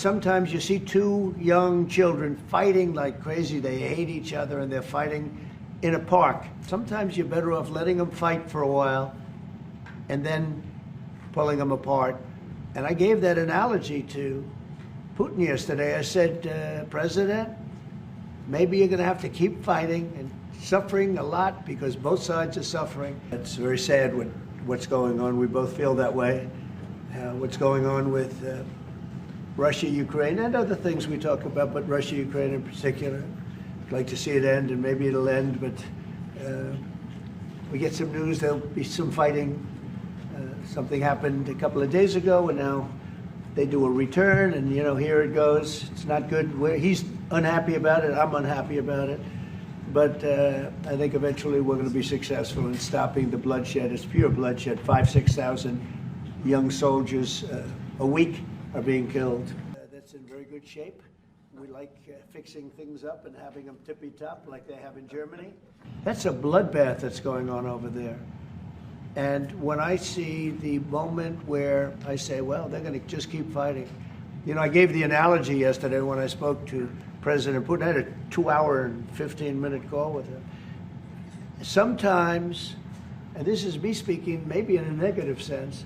sometimes you see two young children fighting like crazy. They hate each other and they're fighting in a park. Sometimes you're better off letting them fight for a while and then pulling them apart. And I gave that analogy to Putin yesterday. I said, President, maybe you're going to have to keep fighting and suffering a lot because both sides are suffering. It's very sad what's going on. We both feel that way. What's going on with Russia, Ukraine, and other things we talk about, but Russia, Ukraine in particular. I'd like to see it end, and maybe it'll end, but we get some news, there'll be some fighting. Something happened a couple of days ago, and now they do a return, and here it goes. It's not good. He's unhappy about it, I'm unhappy about it. But I think eventually we're going to be successful in stopping the bloodshed. It's pure bloodshed. 5,000-6,000 young soldiers a week are being killed. That's in very good shape. We like fixing things up and having them tippy-top like they have in Germany. That's a bloodbath that's going on over there. And when I see the moment where I say, well, they're going to just keep fighting. I gave the analogy yesterday when I spoke to President Putin. I had a 2-hour and 15-minute call with him. Sometimes, and this is me speaking maybe in a negative sense,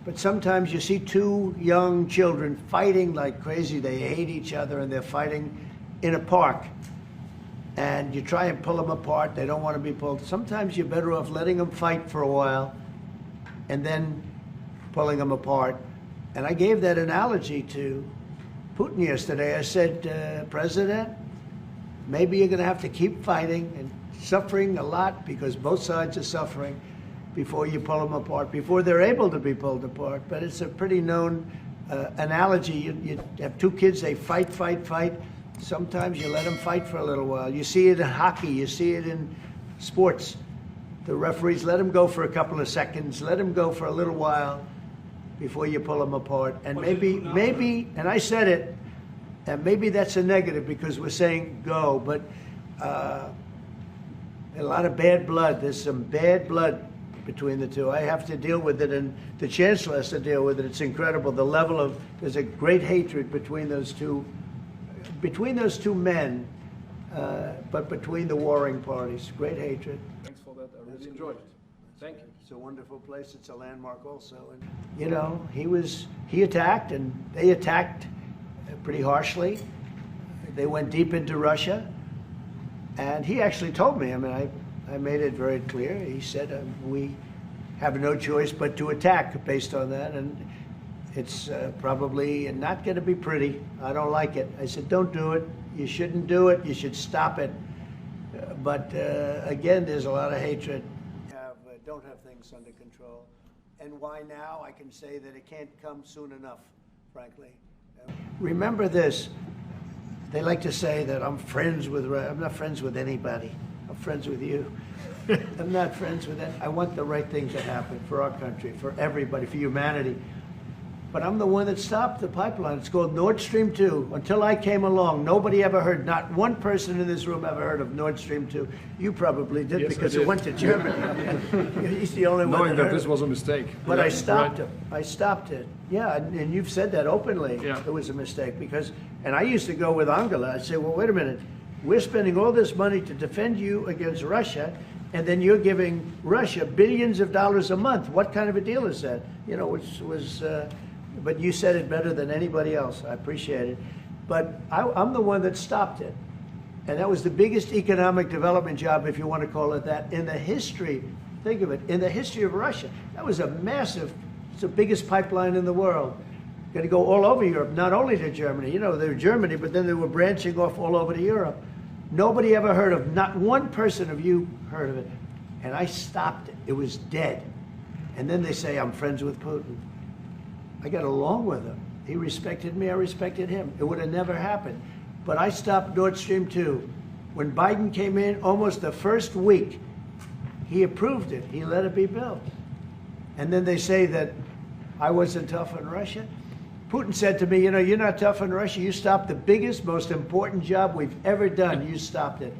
but sometimes you see two young children fighting like crazy. They hate each other and they're fighting in a park. And you try and pull them apart. They don't want to be pulled. Sometimes you're better off letting them fight for a while and then pulling them apart. And I gave that analogy to Putin yesterday. I said, President, maybe you're going to have to keep fighting and suffering a lot because both sides are suffering before you pull them apart, before they're able to be pulled apart. But it's a pretty known analogy. You have two kids, they fight. Sometimes you let them fight for a little while. You see it in hockey, you see it in sports. The referees let them go for a couple of seconds, let them go for a little while before you pull them apart. And maybe, and I said it, and maybe that's a negative because we're saying go, but a lot of bad blood. There's some bad blood between the two. I have to deal with it, and the Chancellor has to deal with it. It's incredible. The level of, there's a great hatred between those two men, but between the warring parties. Great hatred. Thanks for that. I really enjoyed it. Thank you. It's a wonderful place. It's a landmark also. And, he attacked, and they attacked pretty harshly. They went deep into Russia. And he actually told me, I made it very clear. He said, we have no choice but to attack based on that. And it's probably not going to be pretty. I don't like it. I said, don't do it. You shouldn't do it. You should stop it. But again, there's a lot of hatred. Don't have things under control. And why now? I can say that it can't come soon enough, frankly. Remember this. They like to say that I'm not friends with anybody. I'm friends with you. I'm not friends with I want the right thing to happen for our country, for everybody, for humanity. But I'm the one that stopped the pipeline. It's called Nord Stream 2. Until I came along, nobody ever heard, not one person in this room ever heard of Nord Stream 2. You probably did, yes, because it went to Germany. He's the only one knowing that this was a mistake. But I stopped it. I stopped it. Yeah, and you've said that openly. Yeah. It was a mistake because, and I used to go with Angela. I'd say, well, wait a minute. We're spending all this money to defend you against Russia, and then you're giving Russia billions of dollars a month. What kind of a deal is that? Which was... but you said it better than anybody else. I appreciate it. But I'm the one that stopped it. And that was the biggest economic development job, if you want to call it that, in the history, think of it, in the history of Russia. That was a massive, it's the biggest pipeline in the world. Going to go all over Europe, not only to Germany. They were Germany, but then they were branching off all over to Europe. Nobody ever heard of, not one person of you heard of it. And I stopped it. It was dead. And then they say, I'm friends with Putin. I got along with him. He respected me, I respected him. It would have never happened. But I stopped Nord Stream 2. When Biden came in, almost the first week, he approved it. He let it be built. And then they say that I wasn't tough on Russia. Putin said to me, you're not tough on Russia. You stopped the biggest, most important job we've ever done. You stopped it.